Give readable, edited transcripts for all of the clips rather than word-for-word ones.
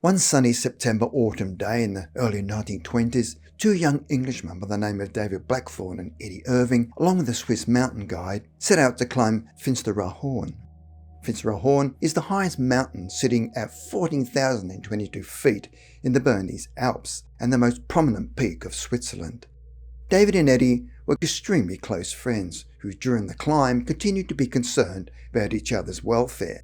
One sunny September-autumn day in the early 1920s, two young Englishmen by the name of David Blackthorn and Eddie Irving, along with a Swiss mountain guide, set out to climb Finsteraarhorn. Finsteraarhorn is the highest mountain, sitting at 14,022 feet in the Bernese Alps and the most prominent peak of Switzerland. David and Eddie were extremely close friends who during the climb continued to be concerned about each other's welfare.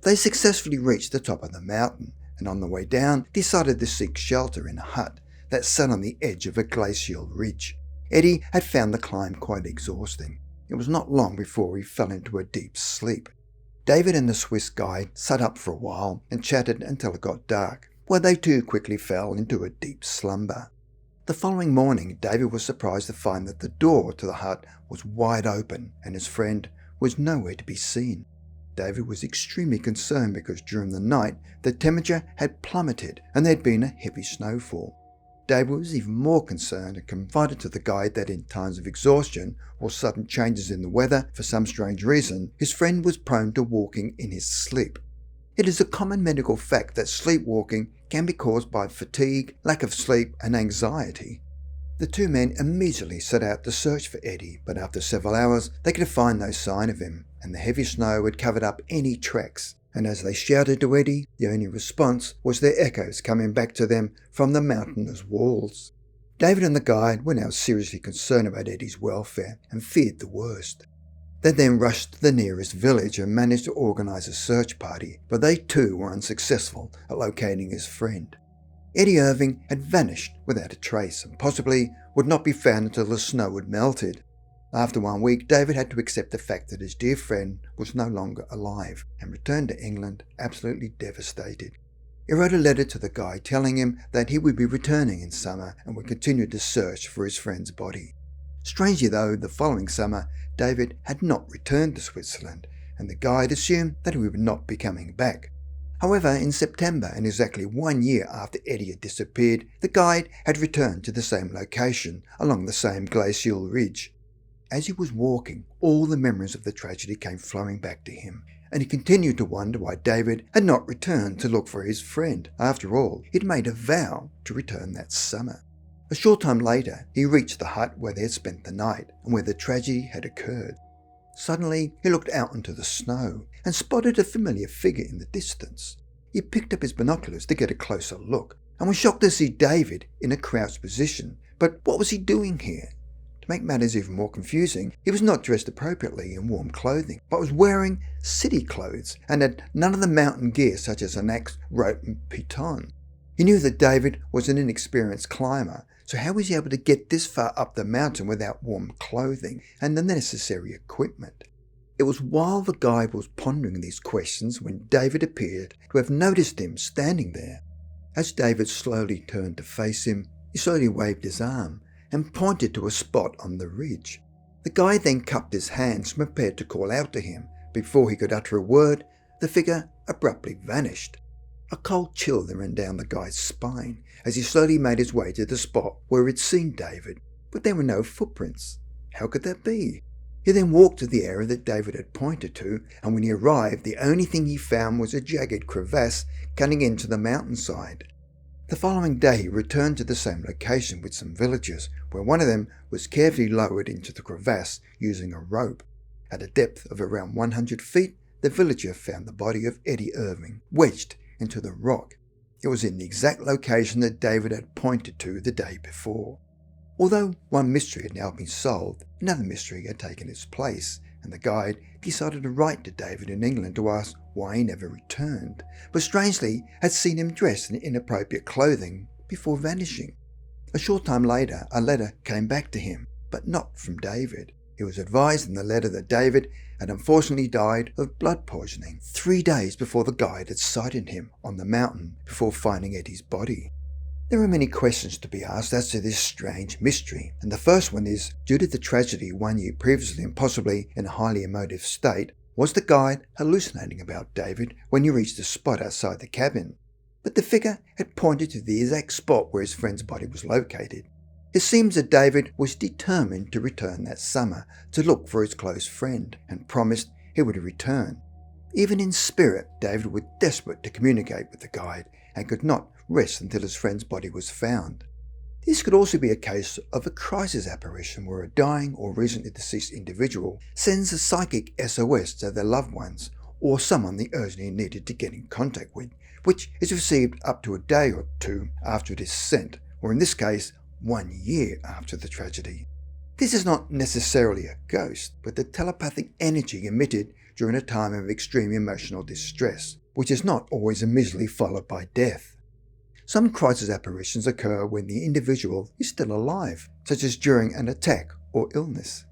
They successfully reached the top of the mountain and on the way down decided to seek shelter in a hut that sat on the edge of a glacial ridge. Eddie had found the climb quite exhausting. It was not long before he fell into a deep sleep. David and the Swiss guide sat up for a while and chatted until it got dark, where they too quickly fell into a deep slumber. The following morning, David was surprised to find that the door to the hut was wide open and his friend was nowhere to be seen. David was extremely concerned because during the night the temperature had plummeted and there had been a heavy snowfall. David was even more concerned and confided to the guide that in times of exhaustion or sudden changes in the weather for some strange reason, his friend was prone to walking in his sleep. It is a common medical fact that sleepwalking can be caused by fatigue, lack of sleep and anxiety. The two men immediately set out to search for Eddie, but after several hours they could find no sign of him, and the heavy snow had covered up any tracks, and as they shouted to Eddie, the only response was their echoes coming back to them from the mountainous walls. David and the guide were now seriously concerned about Eddie's welfare and feared the worst. They then rushed to the nearest village and managed to organise a search party, but they too were unsuccessful at locating his friend. Eddie Irving had vanished without a trace and possibly would not be found until the snow had melted. After 1 week, David had to accept the fact that his dear friend was no longer alive and returned to England absolutely devastated. He wrote a letter to the guide telling him that he would be returning in summer and would continue to search for his friend's body. Strangely though, the following summer, David had not returned to Switzerland and the guide assumed that he would not be coming back. However, in September, and exactly 1 year after Eddie had disappeared, the guide had returned to the same location along the same glacial ridge. As he was walking, all the memories of the tragedy came flowing back to him, and he continued to wonder why David had not returned to look for his friend. After all, he'd made a vow to return that summer. A short time later, he reached the hut where they had spent the night and where the tragedy had occurred. Suddenly, he looked out into the snow and spotted a familiar figure in the distance. He picked up his binoculars to get a closer look and was shocked to see David in a crouched position. But what was he doing here? To make matters even more confusing, he was not dressed appropriately in warm clothing, but was wearing city clothes and had none of the mountain gear such as an axe, rope and piton. He knew that David was an inexperienced climber, so how was he able to get this far up the mountain without warm clothing and the necessary equipment? It was while the guide was pondering these questions when David appeared to have noticed him standing there. As David slowly turned to face him, he slowly waved his arm and pointed to a spot on the ridge. The guide then cupped his hands and prepared to call out to him. Before he could utter a word, the figure abruptly vanished. A cold chill then ran down the guide's spine as he slowly made his way to the spot where he'd seen David, but there were no footprints. How could that be? He then walked to the area that David had pointed to, and when he arrived, the only thing he found was a jagged crevasse cutting into the mountainside. The following day he returned to the same location with some villagers, where one of them was carefully lowered into the crevasse using a rope. At a depth of around 100 feet, the villager found the body of Eddie Irving wedged into the rock. It was in the exact location that David had pointed to the day before. Although one mystery had now been solved, another mystery had taken its place, and the guide decided to write to David in England to ask why he never returned, but strangely had seen him dressed in inappropriate clothing before vanishing. A short time later, a letter came back to him, but not from David. He was advised in the letter that David had unfortunately died of blood poisoning 3 days before the guide had sighted him on the mountain before finding Eddie's body. There are many questions to be asked as to this strange mystery, and the first one is, due to the tragedy 1 year previously and possibly in a highly emotive state, was the guide hallucinating about David when he reached the spot outside the cabin? But the figure had pointed to the exact spot where his friend's body was located. It seems that David was determined to return that summer to look for his close friend, and promised he would return. Even in spirit, David was desperate to communicate with the guide and could not rest until his friend's body was found. This could also be a case of a crisis apparition where a dying or recently deceased individual sends a psychic SOS to their loved ones or someone they urgently needed to get in contact with, which is received up to a day or two after it is sent, or in this case, 1 year after the tragedy. This is not necessarily a ghost, but the telepathic energy emitted during a time of extreme emotional distress, which is not always immediately followed by death. Some crisis apparitions occur when the individual is still alive, such as during an attack or illness.